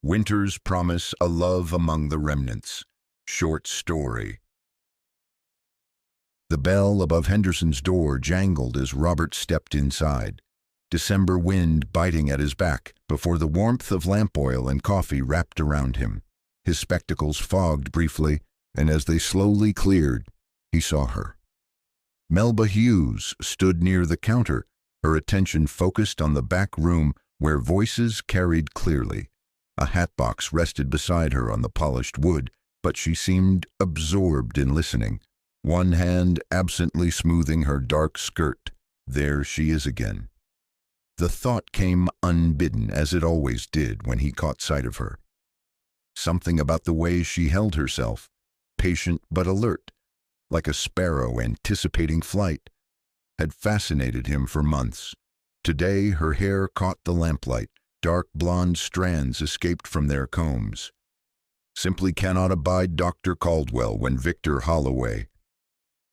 Winter's Promise, A Love Among the Remnants. Short story. The bell above Henderson's door jangled as Robert stepped inside, December wind biting at his back before the warmth of lamp oil and coffee wrapped around him. His spectacles fogged briefly, and as they slowly cleared, he saw her. Melba Hughes stood near the counter, her attention focused on the back room where voices carried clearly. A hatbox rested beside her on the polished wood, but she seemed absorbed in listening, one hand absently smoothing her dark skirt. There she is again. The thought came unbidden, as it always did when he caught sight of her. Something about the way she held herself, patient but alert, like a sparrow anticipating flight, had fascinated him for months. Today her hair caught the lamplight, dark blonde strands escaped from their combs. Simply cannot abide Dr. Caldwell when Victor Holloway.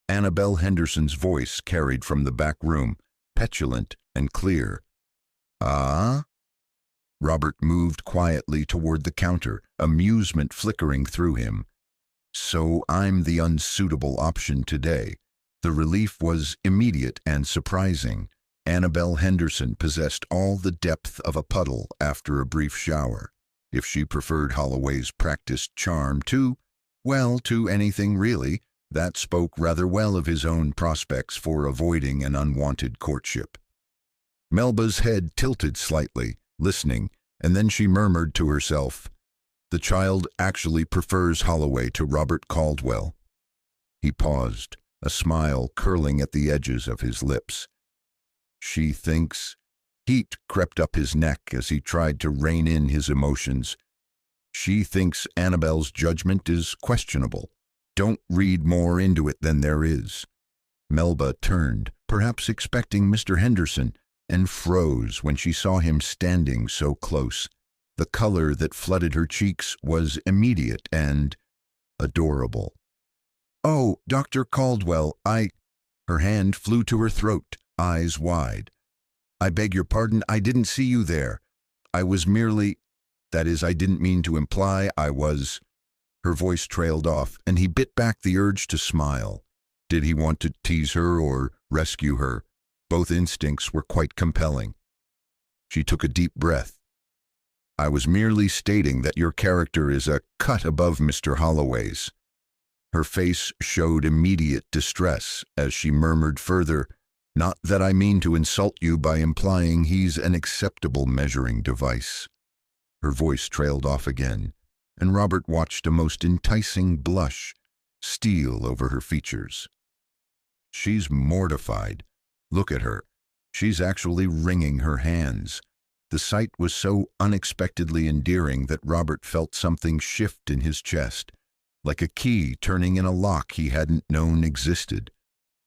Annabelle Henderson's voice carried from the back room, petulant and clear. Ah? Robert moved quietly toward the counter, amusement flickering through him. So I'm the unsuitable option today. The relief was immediate and surprising. Annabelle Henderson possessed all the depth of a puddle after a brief shower. If she preferred Holloway's practiced charm to anything really, that spoke rather well of his own prospects for avoiding an unwanted courtship. Melba's head tilted slightly, listening, and then she murmured to herself, "The child actually prefers Holloway to Robert Caldwell." He paused, a smile curling at the edges of his lips. She thinks. Heat crept up his neck as he tried to rein in his emotions. She thinks Annabelle's judgment is questionable. Don't read more into it than there is. Melba turned, perhaps expecting Mr. Henderson, and froze when she saw him standing so close. The color that flooded her cheeks was immediate and adorable. "Oh, Dr. Caldwell, Her hand flew to her throat, eyes wide. "I beg your pardon, I didn't see you there. I was merely... That is, I didn't mean to imply I was..." Her voice trailed off, and he bit back the urge to smile. Did he want to tease her or rescue her? Both instincts were quite compelling. She took a deep breath. "I was merely stating that your character is a cut above Mr. Holloway's." Her face showed immediate distress as she murmured further, "Not that I mean to insult you by implying he's an acceptable measuring device." Her voice trailed off again, and Robert watched a most enticing blush steal over her features. She's mortified. Look at her. She's actually wringing her hands. The sight was so unexpectedly endearing that Robert felt something shift in his chest, like a key turning in a lock he hadn't known existed.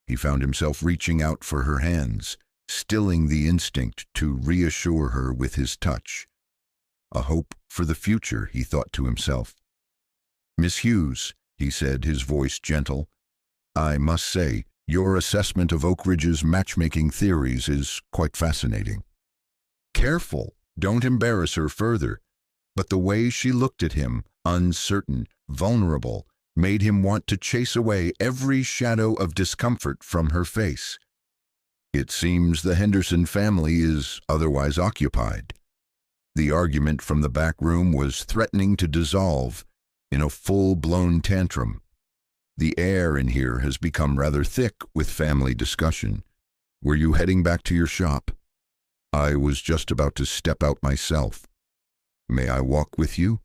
He found himself reaching out for her hands, stilling the instinct to reassure her with his touch. A hope for the future, he thought to himself. "Miss Hughes," he said, his voice gentle, "I must say, your assessment of Oakridge's matchmaking theories is quite fascinating." Careful, don't embarrass her further. But the way she looked at him, uncertain, vulnerable, made him want to chase away every shadow of discomfort from her face. "It seems the Henderson family is otherwise occupied." The argument from the back room was threatening to dissolve in a full-blown tantrum. "The air in here has become rather thick with family discussion. Were you heading back to your shop?" "I was just about to step out myself. May I walk with you?"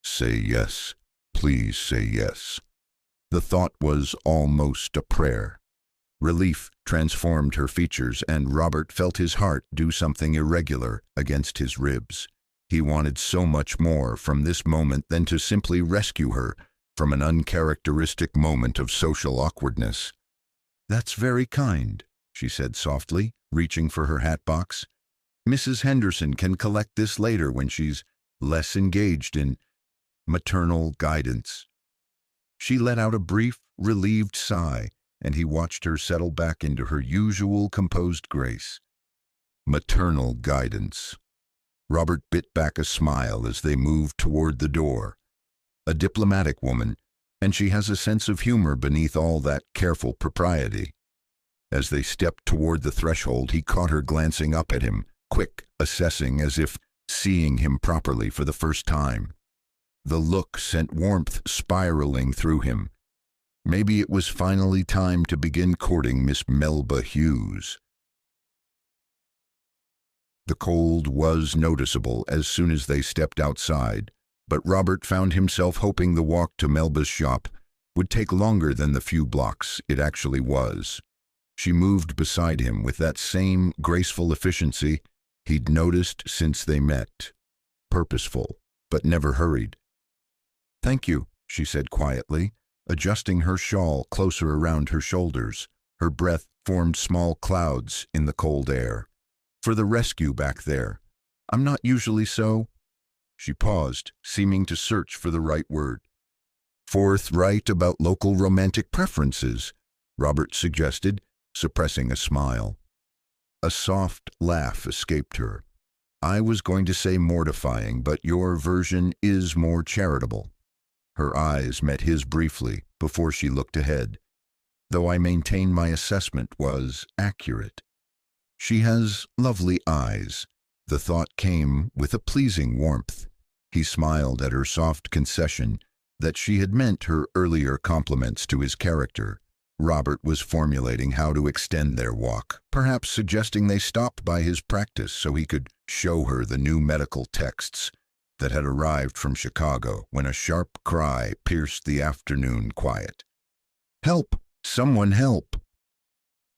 "Say yes. Please say yes." The thought was almost a prayer. Relief transformed her features, and Robert felt his heart do something irregular against his ribs. He wanted so much more from this moment than to simply rescue her from an uncharacteristic moment of social awkwardness. "That's very kind," she said softly, reaching for her hatbox. "Mrs. Henderson can collect this later when she's less engaged in maternal guidance." She let out a brief, relieved sigh, and he watched her settle back into her usual composed grace. Maternal guidance. Robert bit back a smile as they moved toward the door. A diplomatic woman, and she has a sense of humor beneath all that careful propriety. As they stepped toward the threshold, he caught her glancing up at him, quick, assessing as if seeing him properly for the first time. The look sent warmth spiraling through him. Maybe it was finally time to begin courting Miss Melba Hughes. The cold was noticeable as soon as they stepped outside, but Robert found himself hoping the walk to Melba's shop would take longer than the few blocks it actually was. She moved beside him with that same graceful efficiency he'd noticed since they met. Purposeful, but never hurried. "Thank you," she said quietly, adjusting her shawl closer around her shoulders. Her breath formed small clouds in the cold air. "For the rescue back there. I'm not usually so—" She paused, seeming to search for the right word. "Forthright about local romantic preferences," Robert suggested, suppressing a smile. A soft laugh escaped her. "I was going to say mortifying, but your version is more charitable." Her eyes met his briefly before she looked ahead, though I maintain my assessment was accurate. "She has lovely eyes." The thought came with a pleasing warmth. He smiled at her soft concession that she had meant her earlier compliments to his character. Robert was formulating how to extend their walk, perhaps suggesting they stop by his practice so he could show her the new medical texts that had arrived from Chicago, when a sharp cry pierced the afternoon quiet. "Help! Someone help!"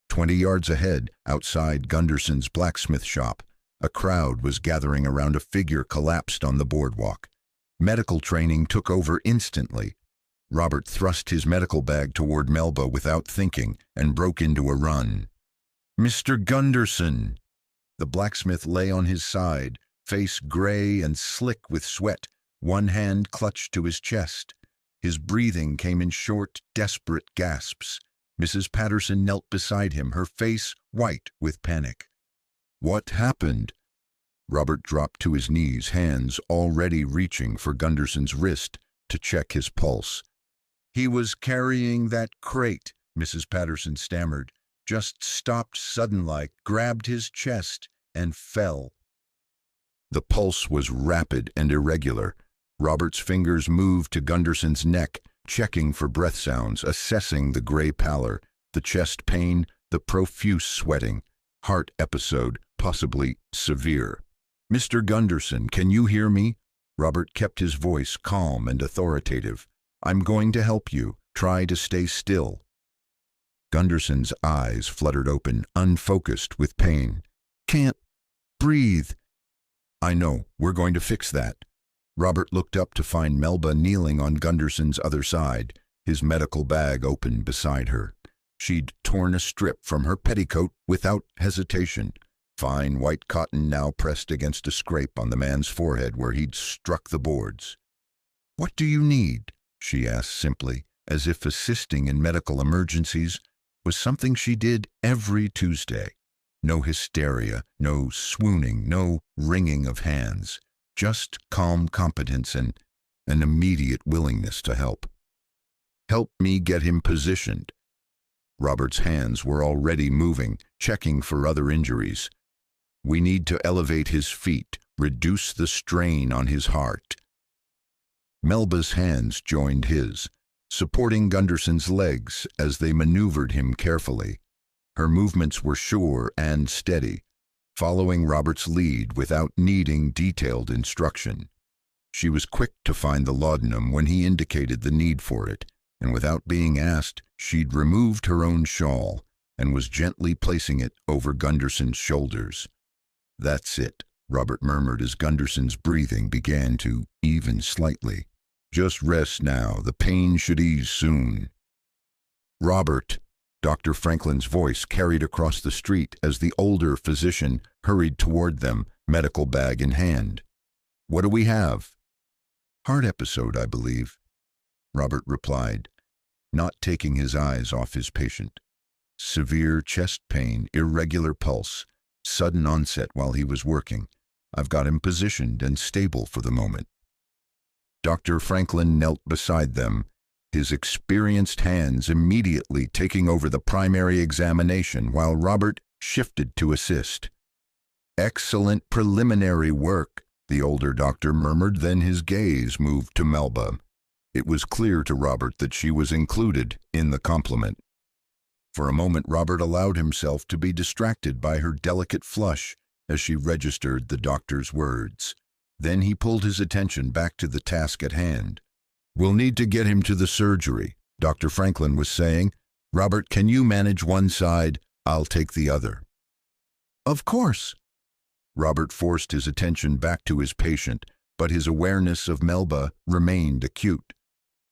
20 yards ahead, outside Gunderson's blacksmith shop, a crowd was gathering around a figure collapsed on the boardwalk. Medical training took over instantly. Robert thrust his medical bag toward Melba without thinking and broke into a run. "Mr. Gunderson!" The blacksmith lay on his side, face gray and slick with sweat, one hand clutched to his chest. His breathing came in short, desperate gasps. Mrs. Patterson knelt beside him, her face white with panic. "What happened?" Robert dropped to his knees, hands already reaching for Gunderson's wrist to check his pulse. "He was carrying that crate," Mrs. Patterson stammered, "just stopped sudden-like, grabbed his chest, and fell." The pulse was rapid and irregular. Robert's fingers moved to Gunderson's neck, checking for breath sounds, assessing the gray pallor, the chest pain, the profuse sweating. Heart episode, possibly severe. "Mr. Gunderson, can you hear me?" Robert kept his voice calm and authoritative. "I'm going to help you. Try to stay still." Gunderson's eyes fluttered open, unfocused with pain. "Can't breathe." "I know. We're going to fix that." Robert looked up to find Melba kneeling on Gunderson's other side, his medical bag open beside her. She'd torn a strip from her petticoat without hesitation. Fine white cotton now pressed against a scrape on the man's forehead where he'd struck the boards. "What do you need?" she asked simply, as if assisting in medical emergencies was something she did every Tuesday. No hysteria, no swooning, no wringing of hands, just calm competence and an immediate willingness to help. "Help me get him positioned." Robert's hands were already moving, checking for other injuries. "We need to elevate his feet, reduce the strain on his heart." Melba's hands joined his, supporting Gunderson's legs as they maneuvered him carefully. Her movements were sure and steady, following Robert's lead without needing detailed instruction. She was quick to find the laudanum when he indicated the need for it, and without being asked, she'd removed her own shawl and was gently placing it over Gunderson's shoulders. "That's it," Robert murmured as Gunderson's breathing began to even slightly. "Just rest now. The pain should ease soon." "Robert," Dr. Franklin's voice carried across the street as the older physician hurried toward them, medical bag in hand. "What do we have?" "Heart episode, I believe," Robert replied, not taking his eyes off his patient. "Severe chest pain, irregular pulse, sudden onset while he was working. I've got him positioned and stable for the moment." Dr. Franklin knelt beside them, his experienced hands immediately taking over the primary examination while Robert shifted to assist. "Excellent preliminary work," the older doctor murmured, then his gaze moved to Melba. It was clear to Robert that she was included in the compliment. For a moment Robert allowed himself to be distracted by her delicate flush as she registered the doctor's words. Then he pulled his attention back to the task at hand. "We'll need to get him to the surgery," Dr. Franklin was saying. "Robert, can you manage one side? I'll take the other." "Of course." Robert forced his attention back to his patient, but his awareness of Melba remained acute.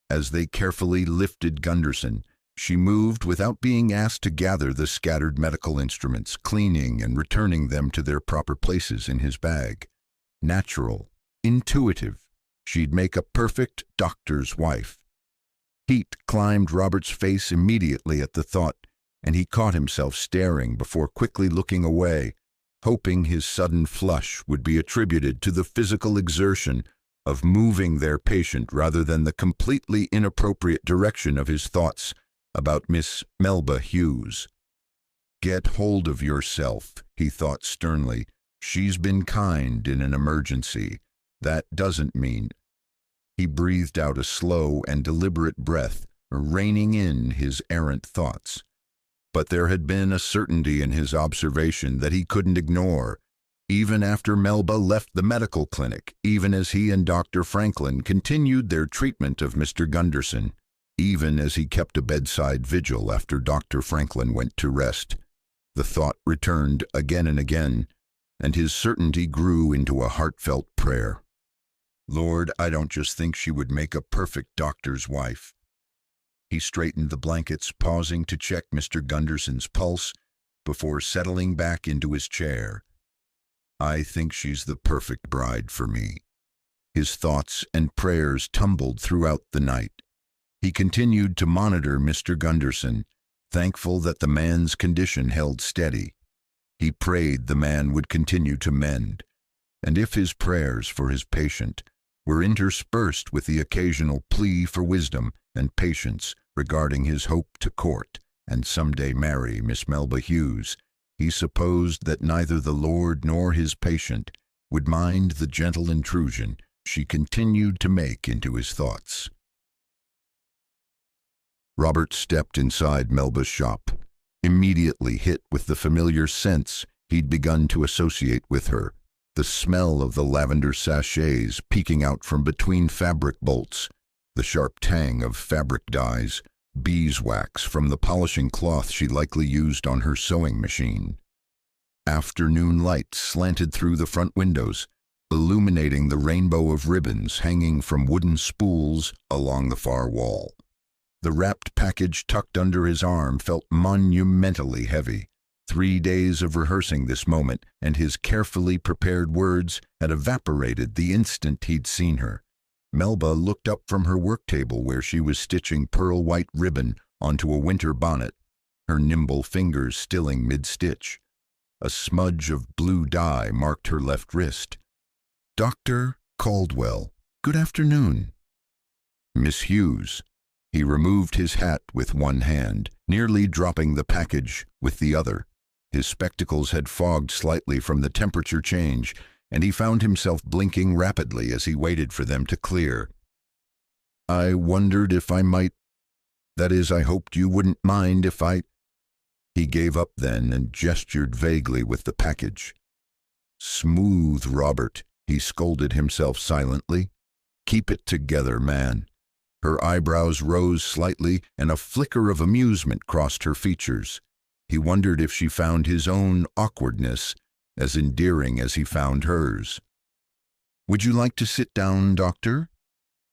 As they carefully lifted Gunderson, she moved without being asked to gather the scattered medical instruments, cleaning and returning them to their proper places in his bag. Natural, intuitive, she'd make a perfect doctor's wife. Heat climbed Robert's face immediately at the thought, and he caught himself staring before quickly looking away, hoping his sudden flush would be attributed to the physical exertion of moving their patient rather than the completely inappropriate direction of his thoughts about Miss Melba Hughes. "Get hold of yourself," he thought sternly. "She's been kind in an emergency. That doesn't mean—" He breathed out a slow and deliberate breath, reining in his errant thoughts. But there had been a certainty in his observation that he couldn't ignore. Even after Melba left the medical clinic, even as he and Dr. Franklin continued their treatment of Mr. Gunderson, even as he kept a bedside vigil after Dr. Franklin went to rest, the thought returned again and again, and his certainty grew into a heartfelt prayer. "Lord, I don't just think she would make a perfect doctor's wife." He straightened the blankets, pausing to check Mr. Gunderson's pulse before settling back into his chair. "I think she's the perfect bride for me." His thoughts and prayers tumbled throughout the night. He continued to monitor Mr. Gunderson, thankful that the man's condition held steady. He prayed the man would continue to mend, and if his prayers for his patient were interspersed with the occasional plea for wisdom and patience regarding his hope to court and someday marry Miss Melba Hughes, he supposed that neither the Lord nor his patient would mind the gentle intrusion she continued to make into his thoughts. Robert stepped inside Melba's shop, immediately hit with the familiar scents he'd begun to associate with her, the smell of the lavender sachets peeking out from between fabric bolts, the sharp tang of fabric dyes, beeswax from the polishing cloth she likely used on her sewing machine. Afternoon light slanted through the front windows, illuminating the rainbow of ribbons hanging from wooden spools along the far wall. The wrapped package tucked under his arm felt monumentally heavy. 3 days of rehearsing this moment, and his carefully prepared words had evaporated the instant he'd seen her. Melba looked up from her work table where she was stitching pearl-white ribbon onto a winter bonnet, her nimble fingers stilling mid-stitch. A smudge of blue dye marked her left wrist. "Dr. Caldwell, good afternoon." "Miss Hughes." He removed his hat with one hand, nearly dropping the package with the other. His spectacles had fogged slightly from the temperature change, and he found himself blinking rapidly as he waited for them to clear. "I wondered if I might... That is, I hoped you wouldn't mind if I..." He gave up then and gestured vaguely with the package. "Smooth, Robert," he scolded himself silently. "Keep it together, man." Her eyebrows rose slightly, and a flicker of amusement crossed her features. He wondered if she found his own awkwardness as endearing as he found hers. "Would you like to sit down, Doctor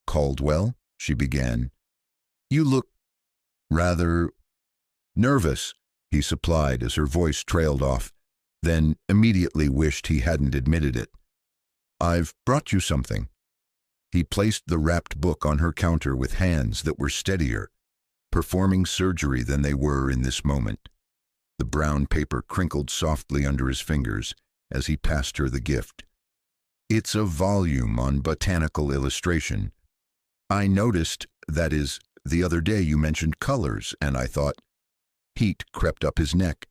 Caldwell?" she began. "You look rather nervous," he supplied as her voice trailed off, then immediately wished he hadn't admitted it. "I've brought you something." He placed the wrapped book on her counter with hands that were steadier, performing surgery than they were in this moment. The brown paper crinkled softly under his fingers as he passed her the gift. It's a volume on botanical illustration. I noticed, that is, the other day you mentioned colors, and I thought. Heat crept up his neck.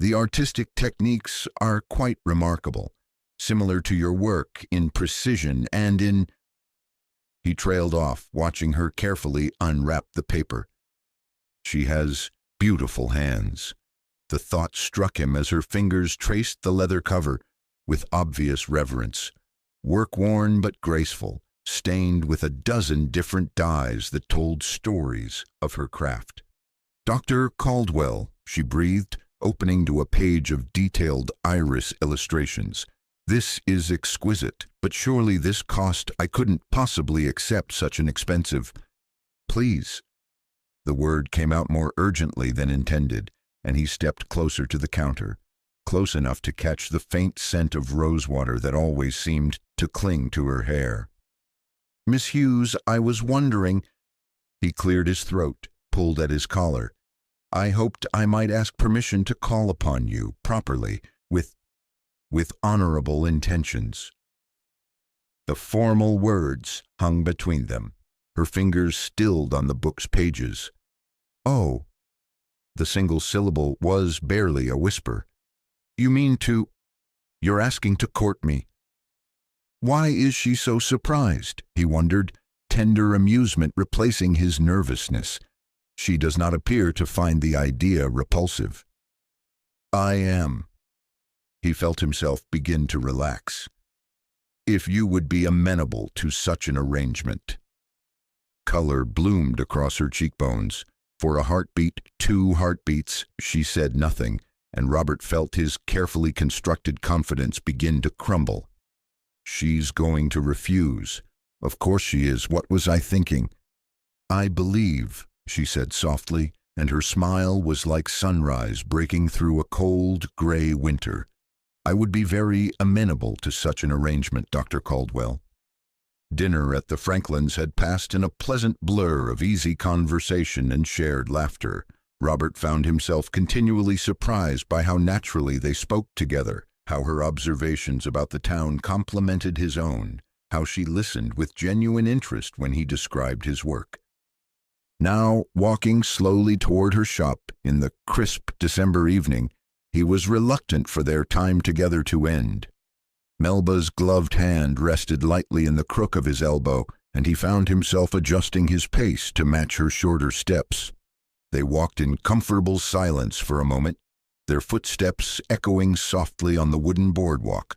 The artistic techniques are quite remarkable, similar to your work in precision and in... He trailed off, watching her carefully unwrap the paper. She has beautiful hands. The thought struck him as her fingers traced the leather cover with obvious reverence. Work-worn but graceful, stained with a dozen different dyes that told stories of her craft. "Dr. Caldwell," she breathed, opening to a page of detailed iris illustrations. "This is exquisite, but surely this cost I couldn't possibly accept such an expensive... Please." The word came out more urgently than intended, and he stepped closer to the counter, close enough to catch the faint scent of rosewater that always seemed to cling to her hair. "Miss Hughes, I was wondering..." He cleared his throat, pulled at his collar. "I hoped I might ask permission to call upon you properly, with honorable intentions." The formal words hung between them. Her fingers stilled on the book's pages. "Oh." The single syllable was barely a whisper. "You mean to... You're asking to court me." Why is she so surprised? He wondered, tender amusement replacing his nervousness. She does not appear to find the idea repulsive. "I am." He felt himself begin to relax. "If you would be amenable to such an arrangement." Color bloomed across her cheekbones. For a heartbeat, 2 heartbeats, she said nothing, and Robert felt his carefully constructed confidence begin to crumble. She's going to refuse. Of course she is. What was I thinking? "I believe," she said softly, and her smile was like sunrise breaking through a cold, gray winter. "I would be very amenable to such an arrangement, Dr. Caldwell." Dinner at the Franklins had passed in a pleasant blur of easy conversation and shared laughter. Robert found himself continually surprised by how naturally they spoke together, how her observations about the town complemented his own, how she listened with genuine interest when he described his work. Now, walking slowly toward her shop in the crisp December evening, he was reluctant for their time together to end. Melba's gloved hand rested lightly in the crook of his elbow, and he found himself adjusting his pace to match her shorter steps. They walked in comfortable silence for a moment, their footsteps echoing softly on the wooden boardwalk.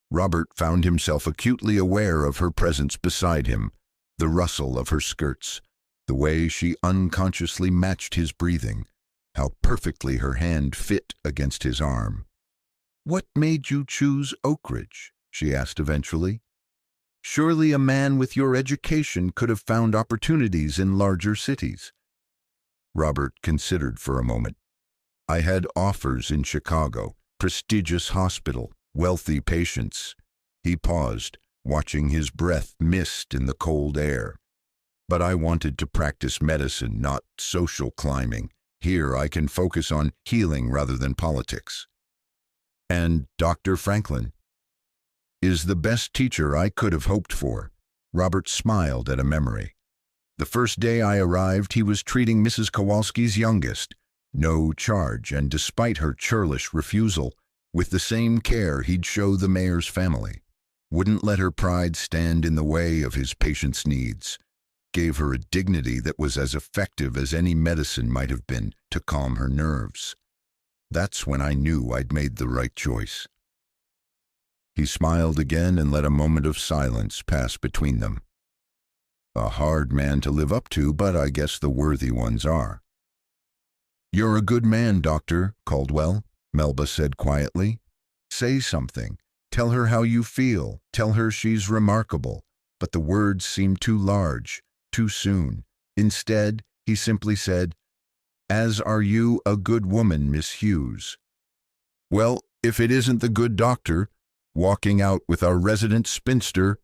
Robert found himself acutely aware of her presence beside him, the rustle of her skirts, the way she unconsciously matched his breathing, how perfectly her hand fit against his arm. "What made you choose Oakridge?" she asked eventually. "Surely a man with your education could have found opportunities in larger cities." Robert considered for a moment. "I had offers in Chicago, prestigious hospital, wealthy patients." He paused, watching his breath mist in the cold air. "But I wanted to practice medicine, not social climbing. Here I can focus on healing rather than politics." "And Dr. Franklin is the best teacher I could have hoped for." Robert smiled at a memory. "The first day I arrived, he was treating Mrs. Kowalski's youngest, no charge, and despite her churlish refusal, with the same care he'd show the mayor's family. Wouldn't let her pride stand in the way of his patient's needs. Gave her a dignity that was as effective as any medicine might have been to calm her nerves. That's when I knew I'd made the right choice." He smiled again and let a moment of silence pass between them. "A hard man to live up to, but I guess the worthy ones are." "You're a good man, Dr. Caldwell," Melba said quietly. "Say something. Tell her how you feel. Tell her she's remarkable." But the words seemed too large, too soon. Instead, he simply said, "As are you a good woman, Miss Hughes." "Well, if it isn't the good doctor, walking out with our resident spinster."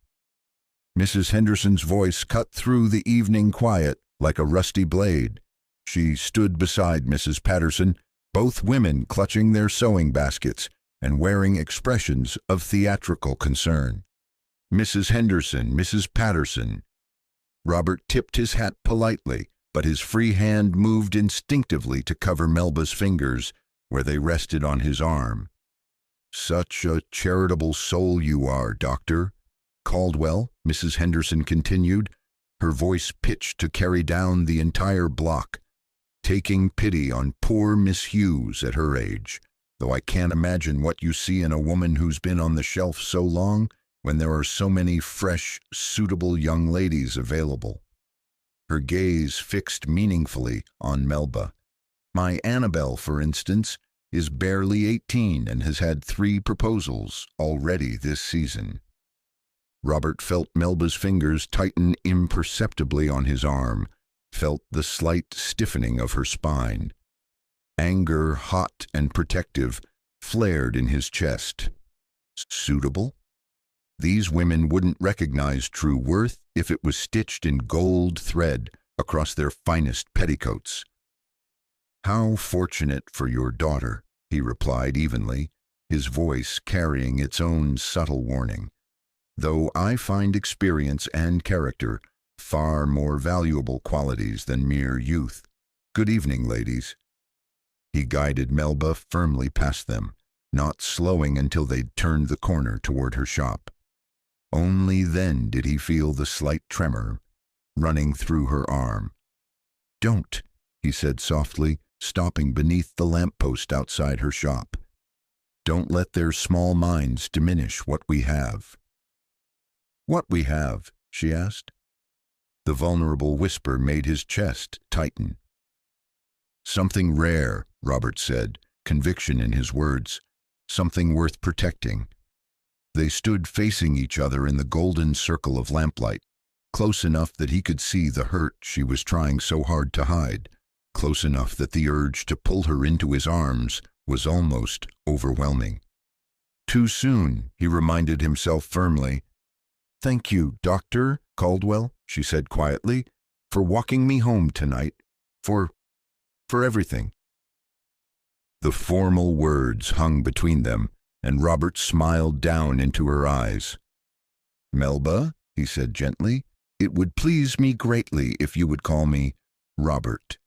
Mrs. Henderson's voice cut through the evening quiet like a rusty blade. She stood beside Mrs. Patterson, both women clutching their sewing baskets and wearing expressions of theatrical concern. Mrs. Henderson, Mrs. Patterson." Robert tipped his hat politely, but his free hand moved instinctively to cover Melba's fingers where they rested on his arm. "Such a charitable soul you are, Doctor Caldwell," Mrs. Henderson continued, her voice pitched to carry down the entire block. "Taking pity on poor Miss Hughes at her age, though I can't imagine what you see in a woman who's been on the shelf so long when there are so many fresh, suitable young ladies available." Her gaze fixed meaningfully on Melba. "My Annabelle, for instance, is barely 18 and has had 3 proposals already this season." Robert felt Melba's fingers tighten imperceptibly on his arm, felt the slight stiffening of her spine. Anger, hot and protective, flared in his chest. Suitable? These women wouldn't recognize true worth if it was stitched in gold thread across their finest petticoats. "How fortunate for your daughter," he replied evenly, his voice carrying its own subtle warning. "Though I find experience and character far more valuable qualities than mere youth. Good evening, ladies." He guided Melba firmly past them, not slowing until they'd turned the corner toward her shop. Only then did he feel the slight tremor running through her arm. "Don't," he said softly, stopping beneath the lamppost outside her shop. "Don't let their small minds diminish what we have." "What we have?" she asked. The vulnerable whisper made his chest tighten. "Something rare," Robert said, conviction in his words. "Something worth protecting." They stood facing each other in the golden circle of lamplight, close enough that he could see the hurt she was trying so hard to hide, close enough that the urge to pull her into his arms was almost overwhelming. "Too soon," he reminded himself firmly. "Thank you, Dr. Caldwell," she said quietly, "for walking me home tonight, for everything." The formal words hung between them, and Robert smiled down into her eyes. "Melba," he said gently, "it would please me greatly if you would call me Robert."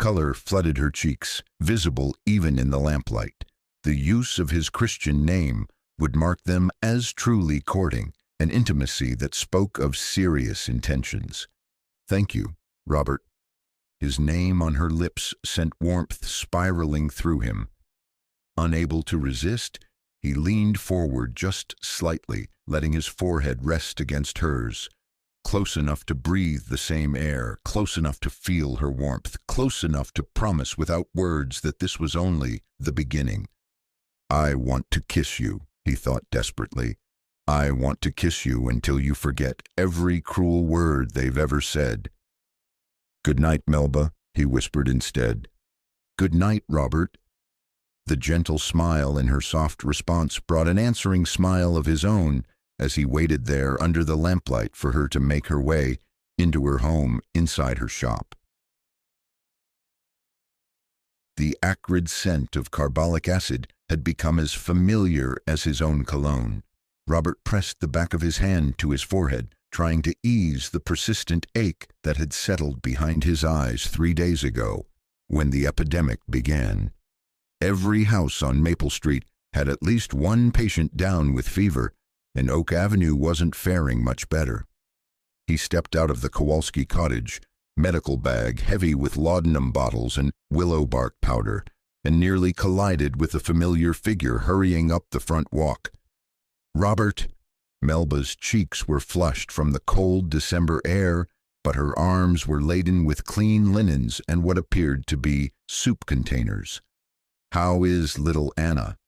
Color flooded her cheeks, visible even in the lamplight. The use of his Christian name would mark them as truly courting, an intimacy that spoke of serious intentions. "Thank you, Robert." His name on her lips sent warmth spiraling through him. Unable to resist, he leaned forward just slightly, letting his forehead rest against hers. Close enough to breathe the same air, close enough to feel her warmth, close enough to promise without words that this was only the beginning. "I want to kiss you," he thought desperately. "I want to kiss you until you forget every cruel word they've ever said." "Good night, Melba," he whispered instead. "Good night, Robert." The gentle smile in her soft response brought an answering smile of his own as he waited there under the lamplight for her to make her way into her home inside her shop. The acrid scent of carbolic acid had become as familiar as his own cologne. Robert pressed the back of his hand to his forehead, trying to ease the persistent ache that had settled behind his eyes 3 days ago, when the epidemic began. Every house on Maple Street had at least one patient down with fever, and Oak Avenue wasn't faring much better. He stepped out of the Kowalski cottage, medical bag heavy with laudanum bottles and willow bark powder, and nearly collided with a familiar figure hurrying up the front walk. "Robert!" Melba's cheeks were flushed from the cold December air, but her arms were laden with clean linens and what appeared to be soup containers. "How is little Anna?"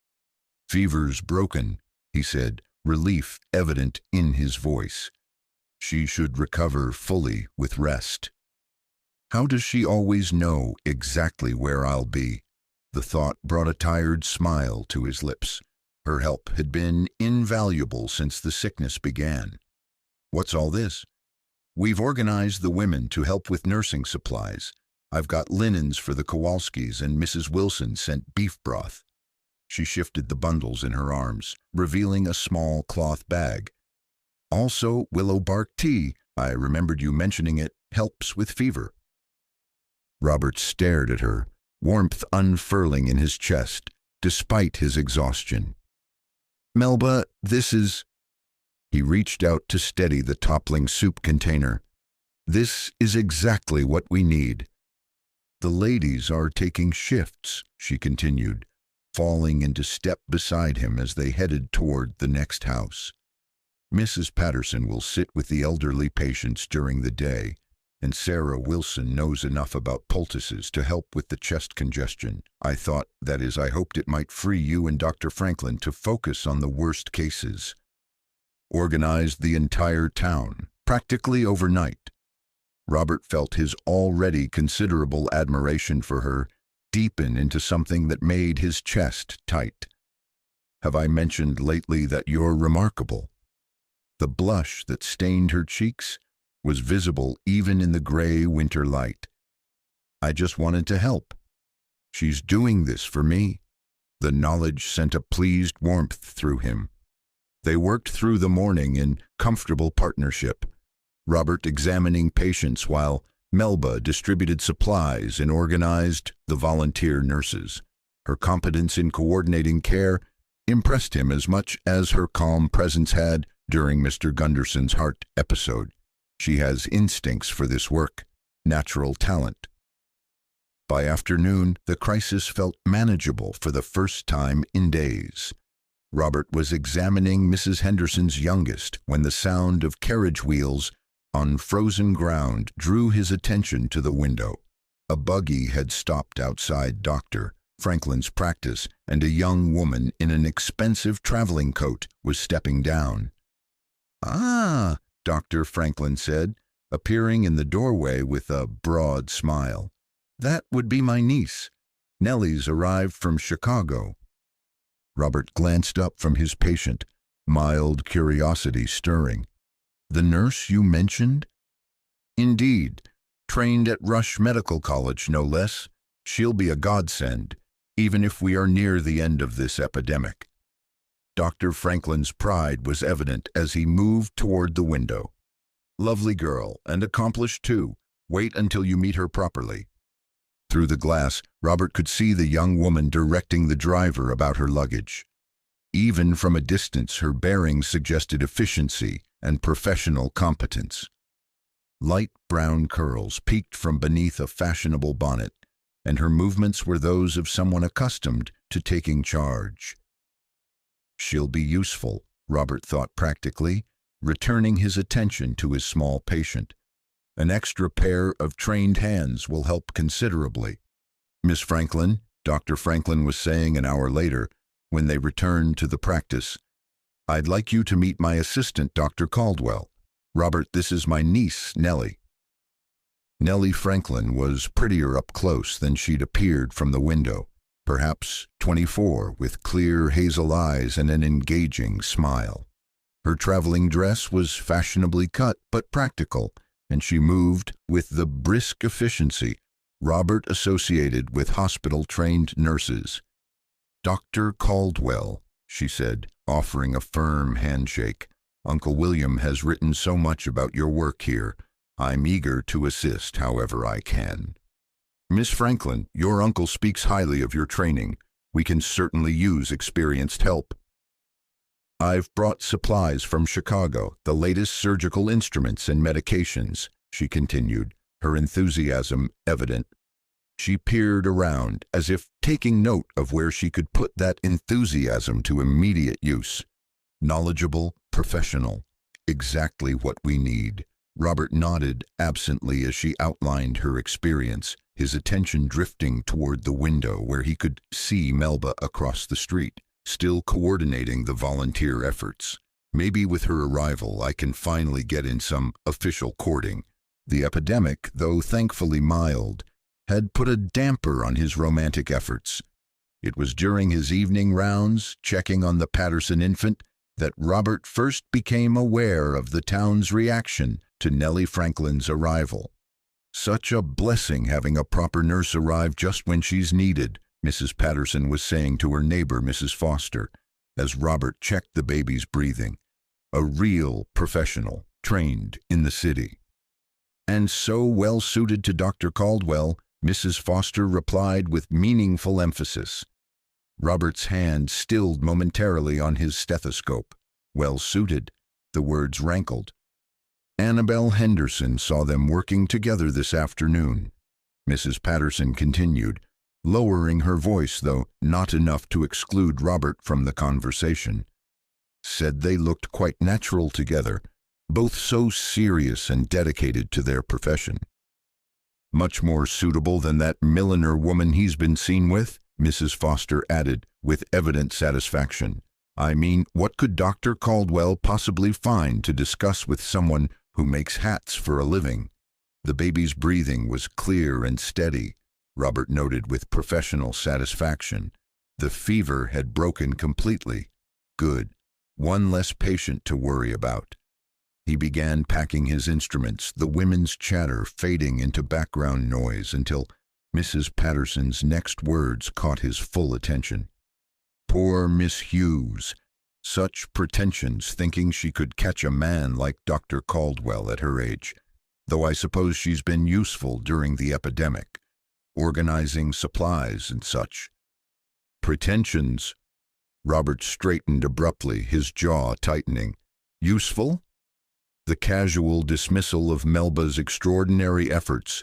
"Fever's broken," he said, relief evident in his voice. "She should recover fully with rest." "How does she always know exactly where I'll be?" The thought brought a tired smile to his lips. Her help had been invaluable since the sickness began. "What's all this?" "We've organized the women to help with nursing supplies. I've got linens for the Kowalskis, and Mrs. Wilson sent beef broth." She shifted the bundles in her arms, revealing a small cloth bag. Also, willow bark tea. I remembered you mentioning it helps with fever. Robert stared at her, warmth unfurling in his chest, despite his exhaustion. Melba, this is... He reached out to steady the toppling soup container. This is exactly what we need. The ladies are taking shifts, she continued, falling into step beside him as they headed toward the next house. Mrs. Patterson will sit with the elderly patients during the day, and Sarah Wilson knows enough about poultices to help with the chest congestion. I thought, that is, I hoped it might free you and Dr. Franklin to focus on the worst cases. Organized the entire town, practically overnight. Robert felt his already considerable admiration for her deepen into something that made his chest tight. Have I mentioned lately that you're remarkable? The blush that stained her cheeks was visible even in the gray winter light. I just wanted to help. She's doing this for me. The knowledge sent a pleased warmth through him. They worked through the morning in comfortable partnership, Robert examining patients while Melba distributed supplies and organized the volunteer nurses. Her competence in coordinating care impressed him as much as her calm presence had during Mr. Gunderson's heart episode. She has instincts for this work, natural talent. By afternoon, the crisis felt manageable for the first time in days. Robert was examining Mrs. Henderson's youngest when the sound of carriage wheels on frozen ground drew his attention to the window. A buggy had stopped outside Dr. Franklin's practice, and a young woman in an expensive traveling coat was stepping down. "Ah," Dr. Franklin said, appearing in the doorway with a broad smile. "That would be my niece. Nellie's arrived from Chicago." Robert glanced up from his patient, mild curiosity stirring. "The nurse you mentioned?" "Indeed. Trained at Rush Medical College, no less. She'll be a godsend, even if we are near the end of this epidemic." Dr. Franklin's pride was evident as he moved toward the window. "Lovely girl, and accomplished too. Wait until you meet her properly." Through the glass, Robert could see the young woman directing the driver about her luggage. Even from a distance, her bearing suggested efficiency and professional competence. Light brown curls peeked from beneath a fashionable bonnet, and her movements were those of someone accustomed to taking charge. She'll be useful, Robert thought practically, returning his attention to his small patient. An extra pair of trained hands will help considerably. "Miss Franklin," Dr. Franklin was saying an hour later, when they returned to the practice, "I'd like you to meet my assistant, Dr. Caldwell. Robert, this is my niece, Nellie." Nellie Franklin was prettier up close than she'd appeared from the window, perhaps 24, with clear hazel eyes and an engaging smile. Her traveling dress was fashionably cut but practical, and she moved with the brisk efficiency Robert associated with hospital-trained nurses. "Dr. Caldwell," she said, offering a firm handshake. "Uncle William has written so much about your work here. I'm eager to assist however I can. Miss Franklin, your uncle speaks highly of your training. We can certainly use experienced help." "I've brought supplies from Chicago, the latest surgical instruments and medications," she continued, her enthusiasm evident. She peered around, as if taking note of where she could put that enthusiasm to immediate use. Knowledgeable, professional, exactly what we need. Robert nodded absently as she outlined her experience, his attention drifting toward the window where he could see Melba across the street, still coordinating the volunteer efforts. "Maybe with her arrival I can finally get in some official courting." The epidemic, though thankfully mild, had put a damper on his romantic efforts. It was during his evening rounds, checking on the Patterson infant, that Robert first became aware of the town's reaction to Nellie Franklin's arrival. "Such a blessing having a proper nurse arrive just when she's needed," Mrs. Patterson was saying to her neighbor, Mrs. Foster, as Robert checked the baby's breathing. a real professional, trained in the city. And so well suited to Dr. Caldwell, Mrs. Foster replied with meaningful emphasis. Robert's hand stilled momentarily on his stethoscope. Well suited, the words rankled. Annabelle Henderson saw them working together this afternoon. Mrs. Patterson continued, lowering her voice, though not enough to exclude Robert from the conversation. Said they looked quite natural together, both so serious and dedicated to their profession. Much more suitable than that milliner woman he's been seen with, Mrs. Foster added, with evident satisfaction. I mean, what could Dr. Caldwell possibly find to discuss with someone who makes hats for a living? The baby's breathing was clear and steady, Robert noted with professional satisfaction. The fever had broken completely. Good. One less patient to worry about. He began packing his instruments, the women's chatter fading into background noise until Mrs. Patterson's next words caught his full attention. Poor Miss Hughes. Such pretensions, thinking she could catch a man like Dr. Caldwell at her age. Though I suppose she's been useful during the epidemic, organizing supplies and such. Pretensions? Robert straightened abruptly, his jaw tightening. Useful? The casual dismissal of Melba's extraordinary efforts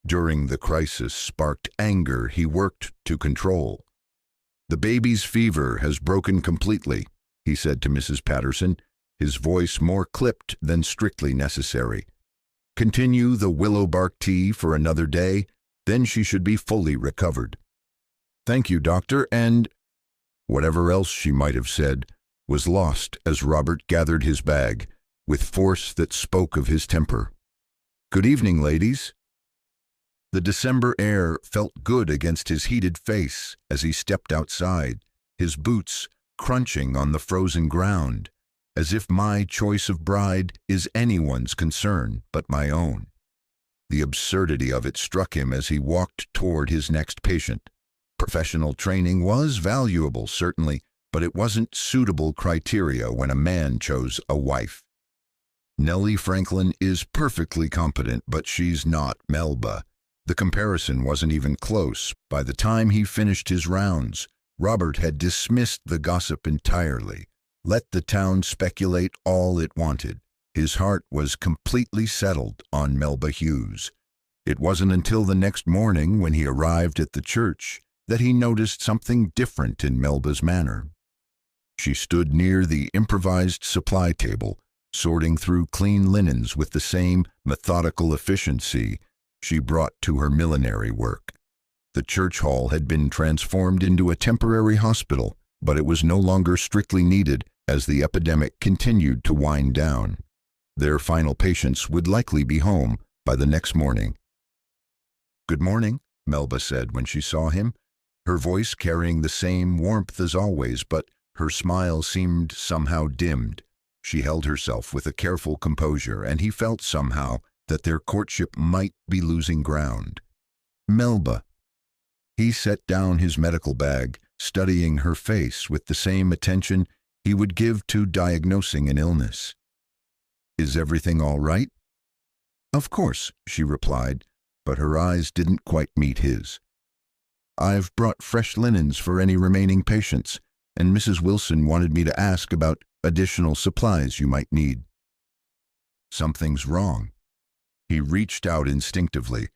during the crisis sparked anger he worked to control. The baby's fever has broken completely, he said to Mrs. Patterson, his voice more clipped than strictly necessary. Continue the willow bark tea for another day, then she should be fully recovered. Thank you, doctor, and whatever else she might have said was lost as Robert gathered his bag, with force that spoke of his temper. Good evening, ladies. The December air felt good against his heated face as he stepped outside, his boots crunching on the frozen ground, as if my choice of bride is anyone's concern but my own. The absurdity of it struck him as he walked toward his next patient. Professional training was valuable, certainly, but it wasn't suitable criteria when a man chose a wife. Nellie Franklin is perfectly competent, but she's not Melba. The comparison wasn't even close. By the time he finished his rounds, Robert had dismissed the gossip entirely. Let the town speculate all it wanted. His heart was completely settled on Melba Hughes. It wasn't until the next morning, when he arrived at the church, that he noticed something different in Melba's manner. She stood near the improvised supply table, sorting through clean linens with the same methodical efficiency she brought to her millinery work. The church hall had been transformed into a temporary hospital, but it was no longer strictly needed as the epidemic continued to wind down. Their final patients would likely be home by the next morning. Good morning, Melba said when she saw him, her voice carrying the same warmth as always, but her smile seemed somehow dimmed. She held herself with a careful composure, and he felt somehow that their courtship might be losing ground. Melba. He set down his medical bag, studying her face with the same attention he would give to diagnosing an illness. Is everything all right? Of course, she replied, but her eyes didn't quite meet his. I've brought fresh linens for any remaining patients, and Mrs. Wilson wanted me to ask about additional supplies you might need. Something's wrong. He reached out instinctively,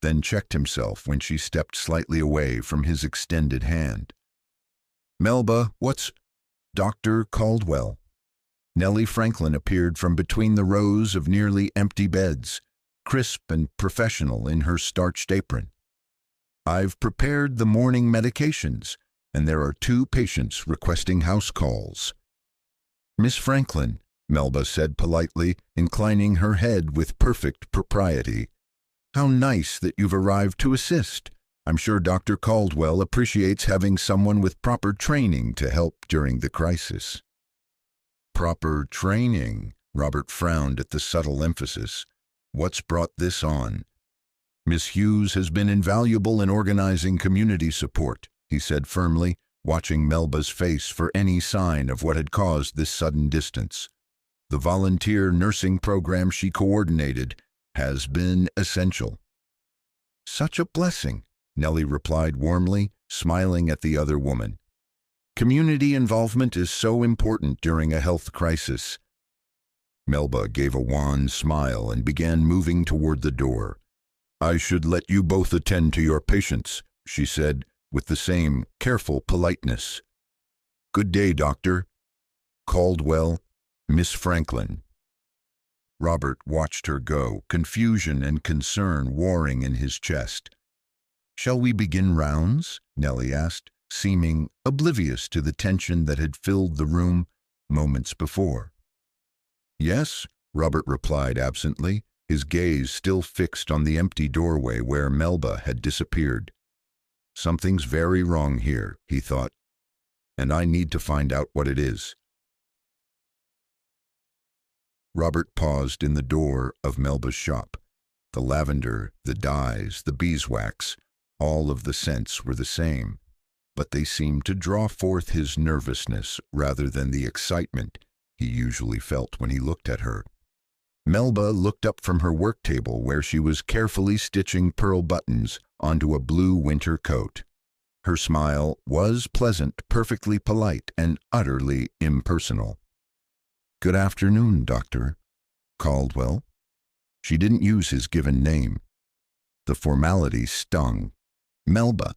then checked himself when she stepped slightly away from his extended hand. Melba, what's Dr. Caldwell? Nellie Franklin appeared from between the rows of nearly empty beds, crisp and professional in her starched apron. I've prepared the morning medications, and there are 2 patients requesting house calls. Miss Franklin, Melba said politely, inclining her head with perfect propriety. How nice that you've arrived to assist. I'm sure Dr. Caldwell appreciates having someone with proper training to help during the crisis. Proper training? Robert frowned at the subtle emphasis. What's brought this on? Miss Hughes has been invaluable in organizing community support, he said firmly, watching Melba's face for any sign of what had caused this sudden distance. The volunteer nursing program she coordinated has been essential. Such a blessing, Nellie replied warmly, smiling at the other woman. Community involvement is so important during a health crisis. Melba gave a wan smile and began moving toward the door. I should let you both attend to your patients, she said, with the same careful politeness. Good day, Doctor. Caldwell, Miss Franklin. Robert watched her go, confusion and concern warring in his chest. Shall we begin rounds? Nellie asked, seeming oblivious to the tension that had filled the room moments before. Yes, Robert replied absently, his gaze still fixed on the empty doorway where Melba had disappeared. Something's very wrong here, he thought, and I need to find out what it is. Robert paused in the door of Melba's shop. The lavender, the dyes, the beeswax, all of the scents were the same, but they seemed to draw forth his nervousness rather than the excitement he usually felt when he looked at her. Melba looked up from her work table where she was carefully stitching pearl buttons onto a blue winter coat. Her smile was pleasant, perfectly polite, and utterly impersonal. Good afternoon, Dr. Caldwell. She didn't use his given name. The formality stung. Melba.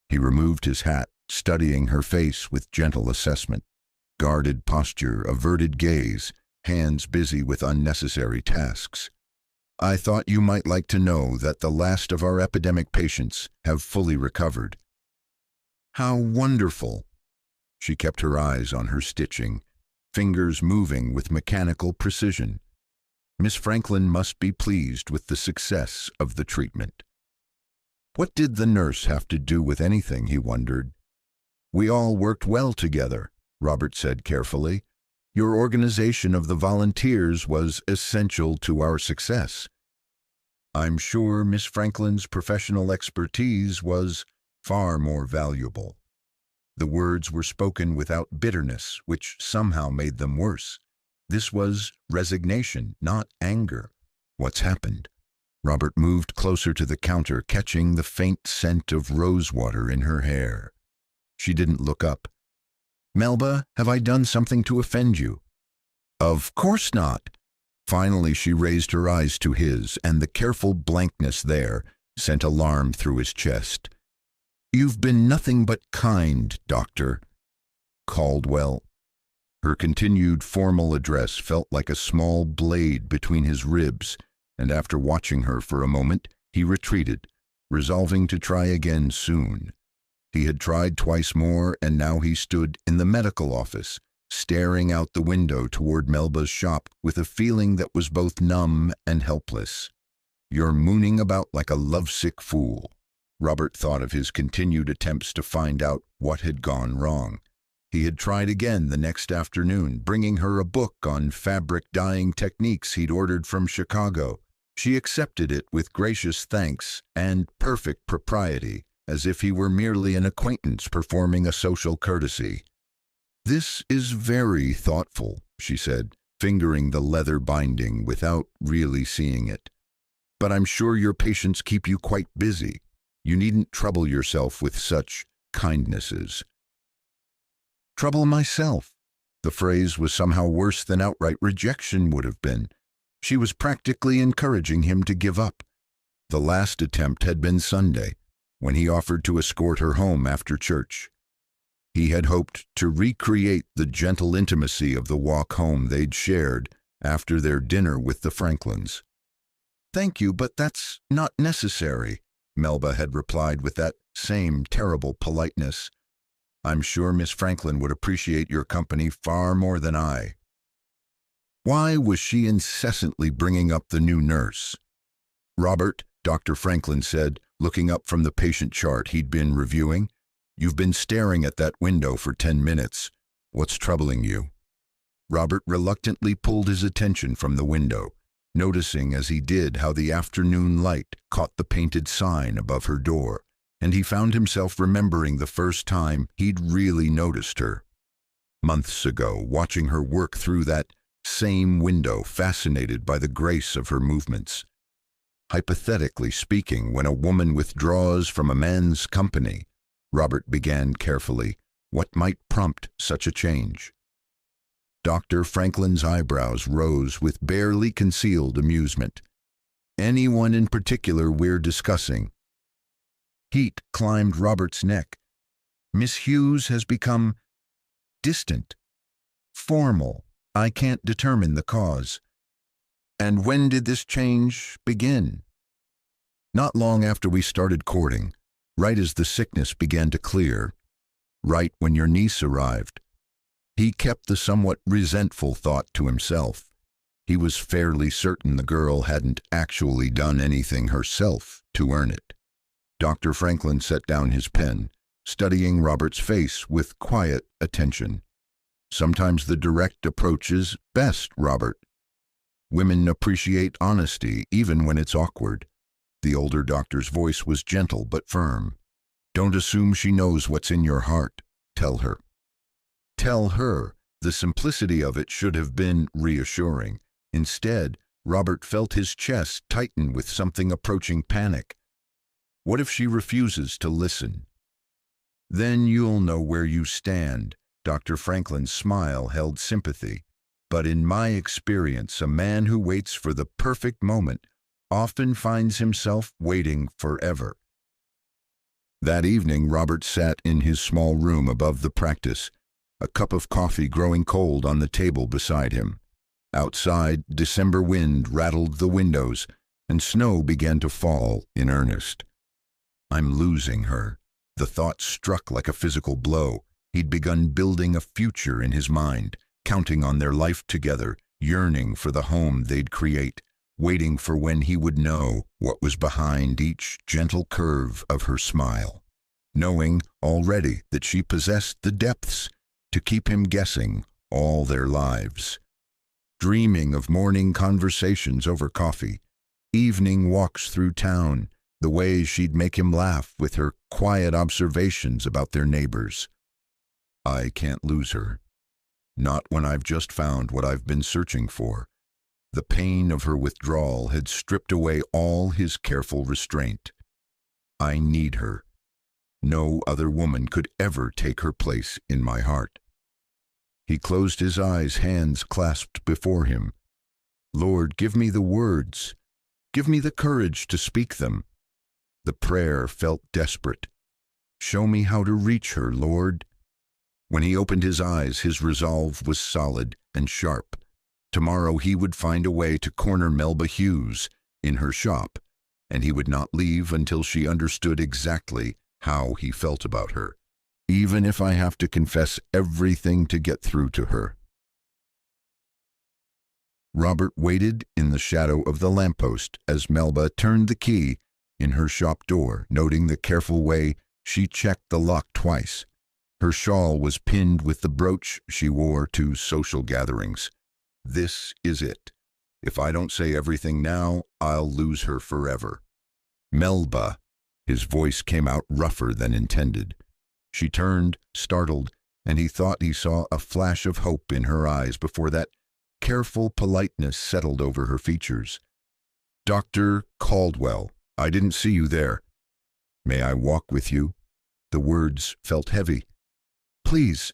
He removed his hat, studying her face with gentle assessment. Guarded posture, averted gaze, hands busy with unnecessary tasks. I thought you might like to know that the last of our epidemic patients have fully recovered. How wonderful! She kept her eyes on her stitching, fingers moving with mechanical precision. Miss Franklin must be pleased with the success of the treatment. What did the nurse have to do with anything, he wondered. We all worked well together, Robert said carefully. Your organization of the volunteers was essential to our success. I'm sure Miss Franklin's professional expertise was far more valuable. The words were spoken without bitterness, which somehow made them worse. This was resignation, not anger. What's happened? Robert moved closer to the counter, catching the faint scent of rosewater in her hair. She didn't look up. Melba, have I done something to offend you? Of course not. Finally, she raised her eyes to his, and the careful blankness there sent alarm through his chest. You've been nothing but kind, Doctor Caldwell. Her continued formal address felt like a small blade between his ribs, and after watching her for a moment, he retreated, resolving to try again soon. He had tried twice more, and now he stood in the medical office, staring out the window toward Melba's shop with a feeling that was both numb and helpless. You're mooning about like a lovesick fool. Robert thought of his continued attempts to find out what had gone wrong. He had tried again the next afternoon, bringing her a book on fabric dyeing techniques he'd ordered from Chicago. She accepted it with gracious thanks and perfect propriety, as if he were merely an acquaintance performing a social courtesy. This is very thoughtful, she said, fingering the leather binding without really seeing it. But I'm sure your patients keep you quite busy. You needn't trouble yourself with such kindnesses. Trouble myself. The phrase was somehow worse than outright rejection would have been. She was practically encouraging him to give up. The last attempt had been Sunday, when he offered to escort her home after church. He had hoped to recreate the gentle intimacy of the walk home they'd shared after their dinner with the Franklins. Thank you, but that's not necessary, Melba had replied with that same terrible politeness. I'm sure Miss Franklin would appreciate your company far more than I. Why was she incessantly bringing up the new nurse? Robert, Dr. Franklin said, looking up from the patient chart he'd been reviewing, you've been staring at that window for 10 minutes. What's troubling you? Robert reluctantly pulled his attention from the window, noticing as he did how the afternoon light caught the painted sign above her door, and he found himself remembering the first time he'd really noticed her. Months ago, watching her work through that Same window, fascinated by the grace of her movements. Hypothetically speaking, when a woman withdraws from a man's company, Robert began carefully, what might prompt such a change? Dr. Franklin's eyebrows rose with barely concealed amusement. Anyone in particular we're discussing? Heat climbed Robert's neck. Miss Hughes has become distant, formal. I can't determine the cause. And when did this change begin? Not long after we started courting, right as the sickness began to clear, right when your niece arrived. He kept the somewhat resentful thought to himself. He was fairly certain the girl hadn't actually done anything herself to earn it. Dr. Franklin set down his pen, studying Robert's face with quiet attention. Sometimes the direct approach is best, Robert. Women appreciate honesty even when it's awkward. The older doctor's voice was gentle but firm. Don't assume she knows what's in your heart. Tell her. Tell her. The simplicity of it should have been reassuring. Instead, Robert felt his chest tighten with something approaching panic. What if she refuses to listen? Then you'll know where you stand. Dr. Franklin's smile held sympathy. But in my experience, a man who waits for the perfect moment often finds himself waiting forever. That evening, Robert sat in his small room above the practice, a cup of coffee growing cold on the table beside him. Outside, December wind rattled the windows, and snow began to fall in earnest. I'm losing her. The thought struck like a physical blow. He'd begun building a future in his mind, counting on their life together, yearning for the home they'd create, waiting for when he would know what was behind each gentle curve of her smile, knowing already that she possessed the depths to keep him guessing all their lives. Dreaming of morning conversations over coffee, evening walks through town, the ways she'd make him laugh with her quiet observations about their neighbors. I can't lose her. Not when I've just found what I've been searching for. The pain of her withdrawal had stripped away all his careful restraint. I need her. No other woman could ever take her place in my heart. He closed his eyes, hands clasped before him. Lord, give me the words. Give me the courage to speak them. The prayer felt desperate. Show me how to reach her, Lord. When he opened his eyes, his resolve was solid and sharp. Tomorrow he would find a way to corner Melba Hughes in her shop, and he would not leave until she understood exactly how he felt about her, even if I have to confess everything to get through to her. Robert waited in the shadow of the lamppost as Melba turned the key in her shop door, noting the careful way she checked the lock twice. Her shawl was pinned with the brooch she wore to social gatherings. This is it. If I don't say everything now, I'll lose her forever. Melba. His voice came out rougher than intended. She turned, startled, and he thought he saw a flash of hope in her eyes before that careful politeness settled over her features. Dr. Caldwell, I didn't see you there. May I walk with you? The words felt heavy. Please.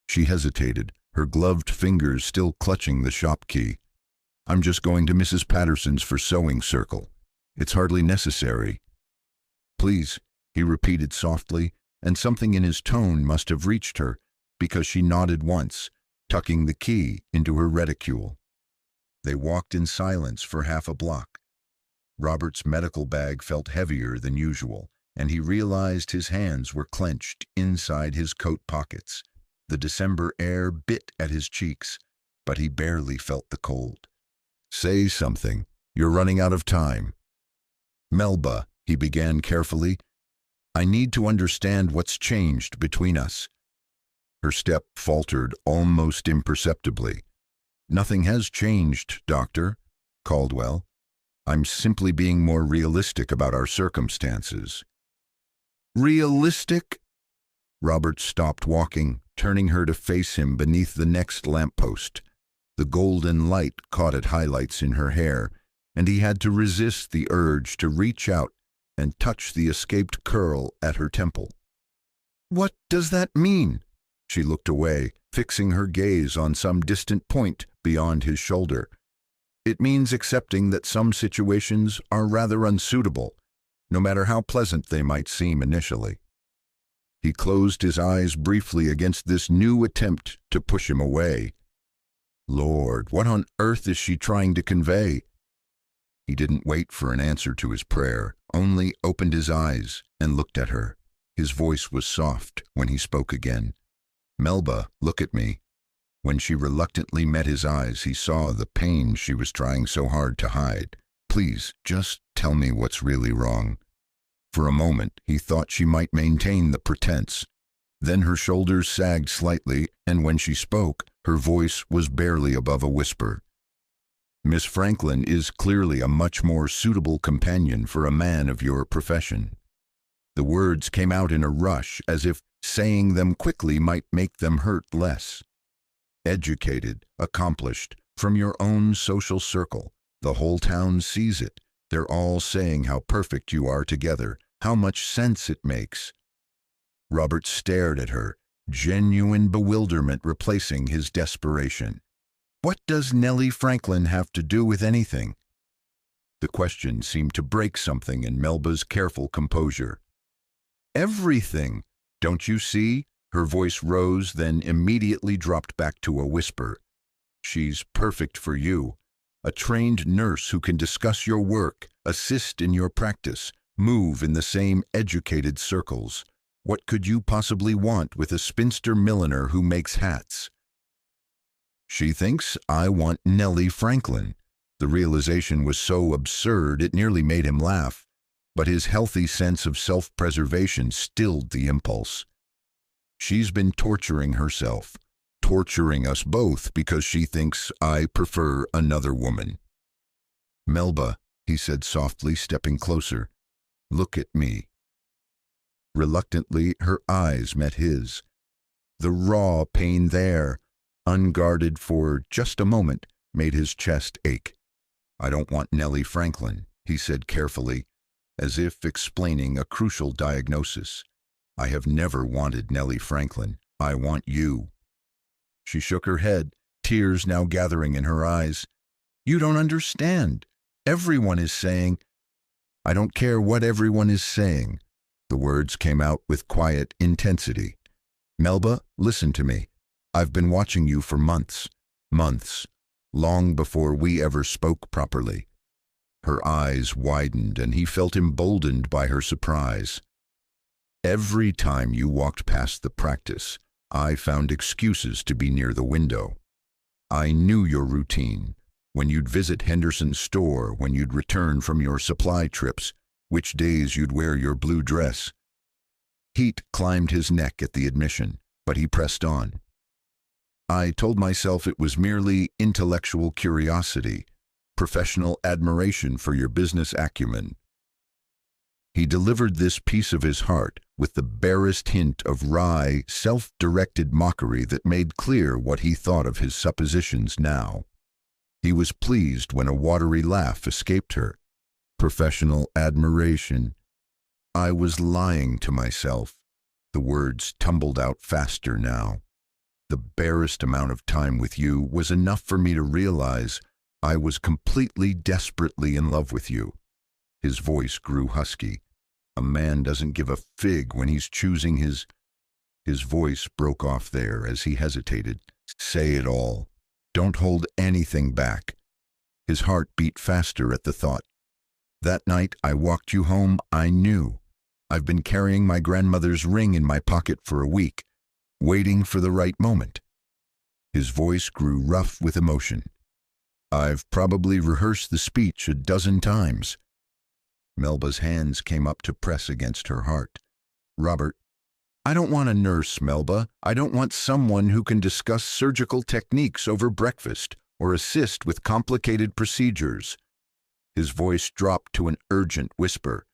She hesitated, her gloved fingers still clutching the shop key. I'm just going to Mrs. Patterson's for sewing circle. It's hardly necessary. Please, he repeated softly, and something in his tone must have reached her, because she nodded once, tucking the key into her reticule. They walked in silence for half a block. Robert's medical bag felt heavier than usual, and he realized his hands were clenched inside his coat pockets. The December air bit at his cheeks, but he barely felt the cold. Say something. You're running out of time. Melba, he began carefully, I need to understand what's changed between us. Her step faltered almost imperceptibly. Nothing has changed, Doctor Caldwell. I'm simply being more realistic about our circumstances. Realistic? Robert stopped walking, turning her to face him beneath the next lamppost. The The golden light caught at highlights in her hair, and he had to resist the urge to reach out and touch the escaped curl at her temple. "What does that mean?" She looked away, fixing her gaze on some distant point beyond his shoulder. "It means accepting that some situations are rather unsuitable, no matter how pleasant they might seem initially." He closed his eyes briefly against this new attempt to push him away. Lord, what on earth is she trying to convey? He didn't wait for an answer to his prayer, only opened his eyes and looked at her. His voice was soft when he spoke again. "Melba, look at me." When she reluctantly met his eyes, he saw the pain she was trying so hard to hide. "Please, just tell me what's really wrong." For a moment, he thought she might maintain the pretense. Then her shoulders sagged slightly, and when she spoke, her voice was barely above a whisper. "Miss Franklin is clearly a much more suitable companion for a man of your profession." The words came out in a rush, as if saying them quickly might make them hurt less. "Educated, accomplished, from your own social circle. The whole town sees it. They're all saying how perfect you are together, how much sense it makes." Robert stared at her, genuine bewilderment replacing his desperation. "What does Nellie Franklin have to do with anything?" The question seemed to break something in Melba's careful composure. "Everything, don't you see?" Her voice rose, then immediately dropped back to a whisper. "She's perfect for you. A trained nurse who can discuss your work, assist in your practice, move in the same educated circles. What could you possibly want with a spinster milliner who makes hats?" "She thinks I want Nellie Franklin." The realization was so absurd it nearly made him laugh, but his healthy sense of self-preservation stilled the impulse. "She's been torturing herself, torturing us both because she thinks I prefer another woman." "Melba," he said softly, stepping closer, "look at me." Reluctantly, her eyes met his. The raw pain there, unguarded for just a moment, made his chest ache. "I don't want Nellie Franklin," he said carefully, as if explaining a crucial diagnosis. "I have never wanted Nellie Franklin. I want you." She shook her head, tears now gathering in her eyes. "You don't understand. Everyone is saying—" "I don't care what everyone is saying." The words came out with quiet intensity. "Melba, listen to me. I've been watching you for months, long before we ever spoke properly." Her eyes widened, and he felt emboldened by her surprise. "Every time you walked past the practice, I found excuses to be near the window. I knew your routine. When you'd visit Henderson's store, when you'd return from your supply trips, which days you'd wear your blue dress." Heat climbed his neck at the admission, but he pressed on. "I told myself it was merely intellectual curiosity, professional admiration for your business acumen." He delivered this piece of his heart with the barest hint of wry, self-directed mockery that made clear what he thought of his suppositions now. He was pleased when a watery laugh escaped her. "Professional admiration. I was lying to myself." The words tumbled out faster now. "The barest amount of time with you was enough for me to realize I was completely, desperately in love with you." His voice grew husky. "A man doesn't give a fig when he's choosing his—" His voice broke off there as he hesitated. "Say it all. Don't hold anything back." His heart beat faster at the thought. "That night I walked you home, I knew. I've been carrying my grandmother's ring in my pocket for a week, waiting for the right moment." His voice grew rough with emotion. "I've probably rehearsed the speech a dozen times." Melba's hands came up to press against her heart. "Robert, I don't want a nurse, Melba. I don't want someone who can discuss surgical techniques over breakfast or assist with complicated procedures." His voice dropped to an urgent whisper.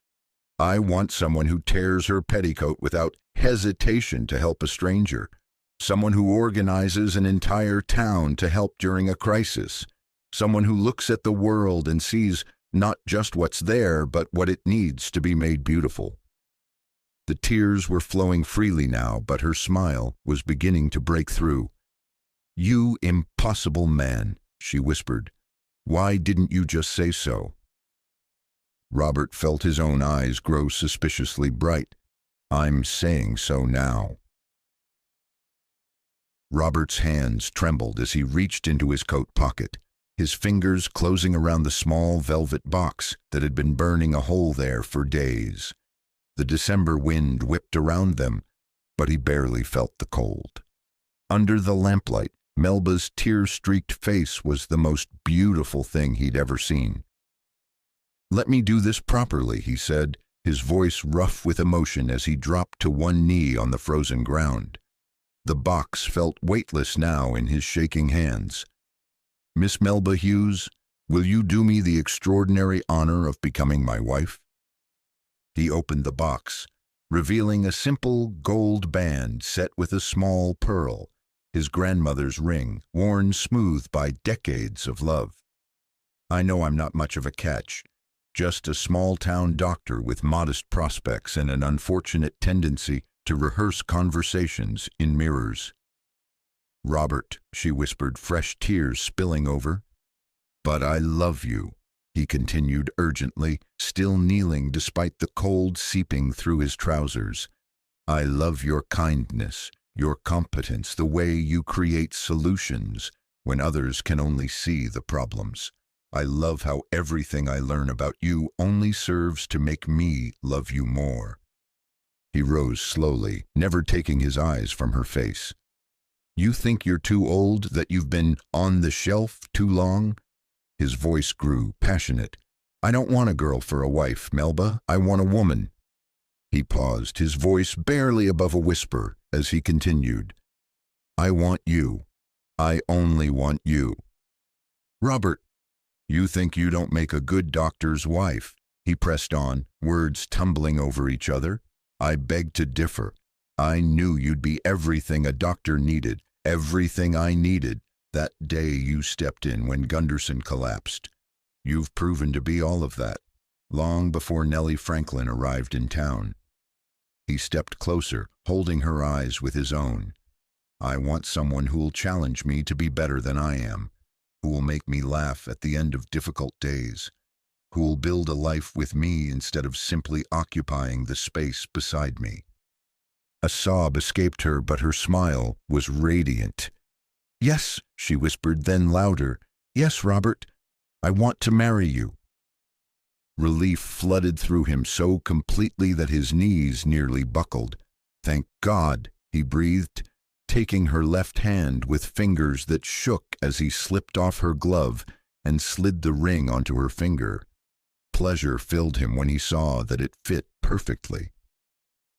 "I want someone who tears her petticoat without hesitation to help a stranger. Someone who organizes an entire town to help during a crisis. Someone who looks at the world and sees not just what's there, but what it needs to be made beautiful. The tears were flowing freely now, but her smile was beginning to break through. "You impossible man," she whispered. "Why didn't you just say so?" Robert felt his own eyes grow suspiciously bright. "I'm saying so now." Robert's hands trembled as he reached into his coat pocket, his fingers closing around the small velvet box that had been burning a hole there for days. The December wind whipped around them, but he barely felt the cold. Under the lamplight, Melba's tear-streaked face was the most beautiful thing he'd ever seen. "Let me do this properly," he said, his voice rough with emotion as he dropped to one knee on the frozen ground. The box felt weightless now in his shaking hands. "Miss Melba Hughes, will you do me the extraordinary honor of becoming my wife?" He opened the box, revealing a simple gold band set with a small pearl, his grandmother's ring, worn smooth by decades of love. "I know I'm not much of a catch, just a small-town doctor with modest prospects and an unfortunate tendency to rehearse conversations in mirrors." "Robert," she whispered, fresh tears spilling over. "But I love you," he continued urgently, still kneeling despite the cold seeping through his trousers. "I love your kindness, your competence, the way you create solutions when others can only see the problems. I love how everything I learn about you only serves to make me love you more." He rose slowly, never taking his eyes from her face. "You think you're too old, that you've been on the shelf too long?" His voice grew passionate. "I don't want a girl for a wife, Melba. I want a woman." He paused, his voice barely above a whisper, as he continued. "I want you. I only want you." "Robert, you think you don't make a good doctor's wife," he pressed on, words tumbling over each other. "I beg to differ. I knew you'd be everything a doctor needed, everything I needed, that day you stepped in when Gunderson collapsed. You've proven to be all of that, long before Nellie Franklin arrived in town." He stepped closer, holding her eyes with his own. "I want someone who'll challenge me to be better than I am, who'll make me laugh at the end of difficult days, who'll build a life with me instead of simply occupying the space beside me." A sob escaped her, but her smile was radiant. "Yes," she whispered, then louder. "Yes, Robert, I want to marry you." Relief flooded through him so completely that his knees nearly buckled. "Thank God," he breathed, taking her left hand with fingers that shook as he slipped off her glove and slid the ring onto her finger. Pleasure filled him when he saw that it fit perfectly.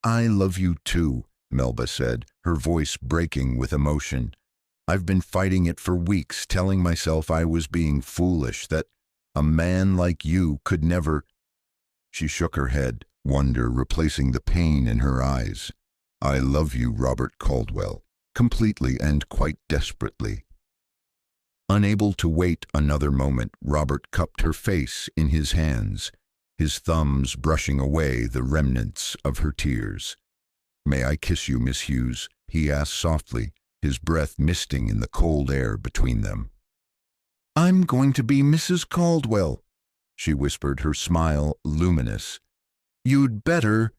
"I love you too," Melba said, her voice breaking with emotion. "I've been fighting it for weeks, telling myself I was being foolish, that a man like you could never—" She shook her head, wonder replacing the pain in her eyes. "I love you, Robert Caldwell, completely and quite desperately." Unable to wait another moment, Robert cupped her face in his hands, his thumbs brushing away the remnants of her tears. "May I kiss you, Miss Hughes?" he asked softly, his breath misting in the cold air between them. "I'm going to be Mrs. Caldwell," she whispered, her smile luminous. "You'd better—"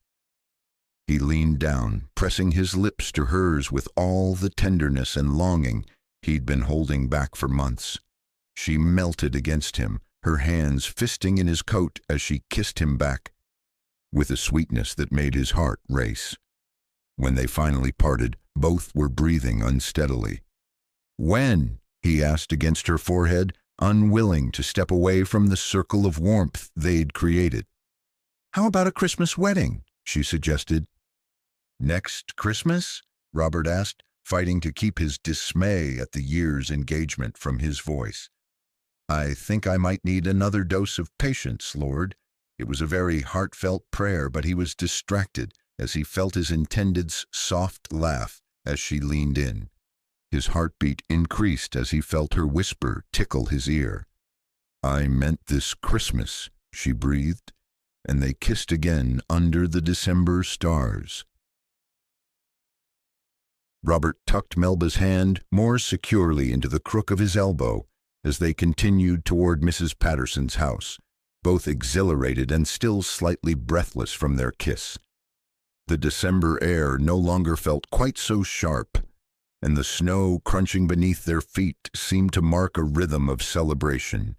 He leaned down, pressing his lips to hers with all the tenderness and longing he'd been holding back for months. She melted against him, her hands fisting in his coat as she kissed him back, with a sweetness that made his heart race. When they finally parted, both were breathing unsteadily. "When?" he asked against her forehead, unwilling to step away from the circle of warmth they'd created. "How about a Christmas wedding?" she suggested. "Next Christmas?" Robert asked, fighting to keep his dismay at the year's engagement from his voice. "I think I might need another dose of patience, Lord." It was a very heartfelt prayer, but he was distracted as he felt his intended's soft laugh as she leaned in. His heartbeat increased as he felt her whisper tickle his ear. "I meant this Christmas," she breathed, and they kissed again under the December stars. Robert tucked Melba's hand more securely into the crook of his elbow as they continued toward Mrs. Patterson's house, both exhilarated and still slightly breathless from their kiss. The December air no longer felt quite so sharp, and the snow crunching beneath their feet seemed to mark a rhythm of celebration.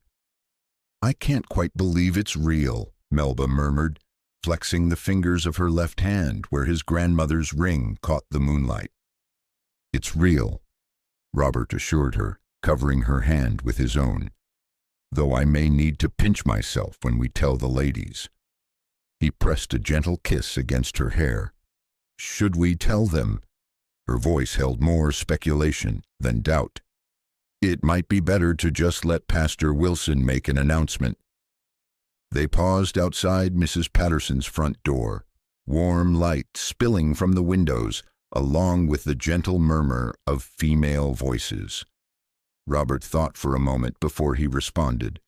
"I can't quite believe it's real," Melba murmured, flexing the fingers of her left hand where his grandmother's ring caught the moonlight. "It's real," Robert assured her, covering her hand with his own, "though I may need to pinch myself when we tell the ladies." He pressed a gentle kiss against her hair. "Should we tell them?" Her voice held more speculation than doubt. "It might be better to just let Pastor Wilson make an announcement." They paused outside Mrs. Patterson's front door, warm light spilling from the windows, along with the gentle murmur of female voices. Robert thought for a moment before he responded.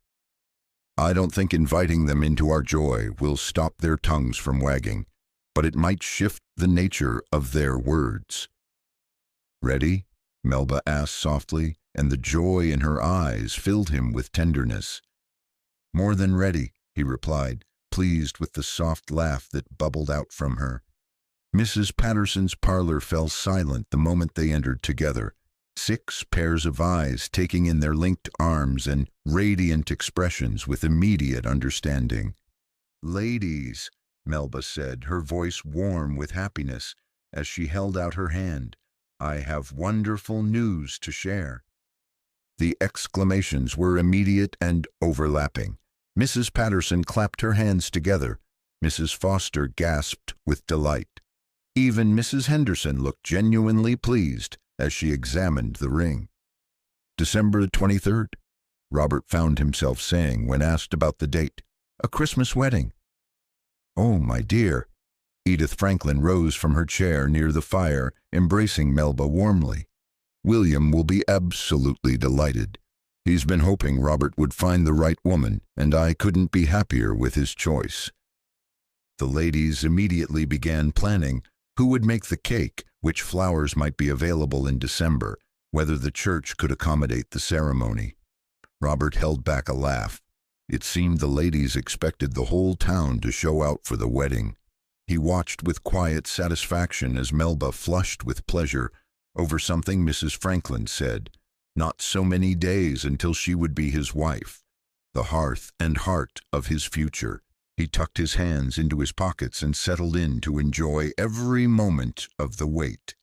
"I don't think inviting them into our joy will stop their tongues from wagging, but it might shift the nature of their words." "Ready?" Melba asked softly, and the joy in her eyes filled him with tenderness. "More than ready," he replied, pleased with the soft laugh that bubbled out from her. Mrs. Patterson's parlor fell silent the moment they entered together, 6 pairs of eyes taking in their linked arms and radiant expressions with immediate understanding. "Ladies," Melba said, her voice warm with happiness as she held out her hand, "I have wonderful news to share." The exclamations were immediate and overlapping. Mrs. Patterson clapped her hands together. Mrs. Foster gasped with delight. Even Mrs. Henderson looked genuinely pleased as she examined the ring. "December 23rd, Robert found himself saying when asked about the date. "A Christmas wedding." "Oh, my dear." Edith Franklin rose from her chair near the fire, embracing Melba warmly. "William will be absolutely delighted. He's been hoping Robert would find the right woman, and I couldn't be happier with his choice." The ladies immediately began planning who would make the cake, which flowers might be available in December, whether the church could accommodate the ceremony. Robert held back a laugh. It seemed the ladies expected the whole town to show out for the wedding. He watched with quiet satisfaction as Melba flushed with pleasure over something Mrs. Franklin said. Not so many days until she would be his wife, the hearth and heart of his future. He tucked his hands into his pockets and settled in to enjoy every moment of the wait.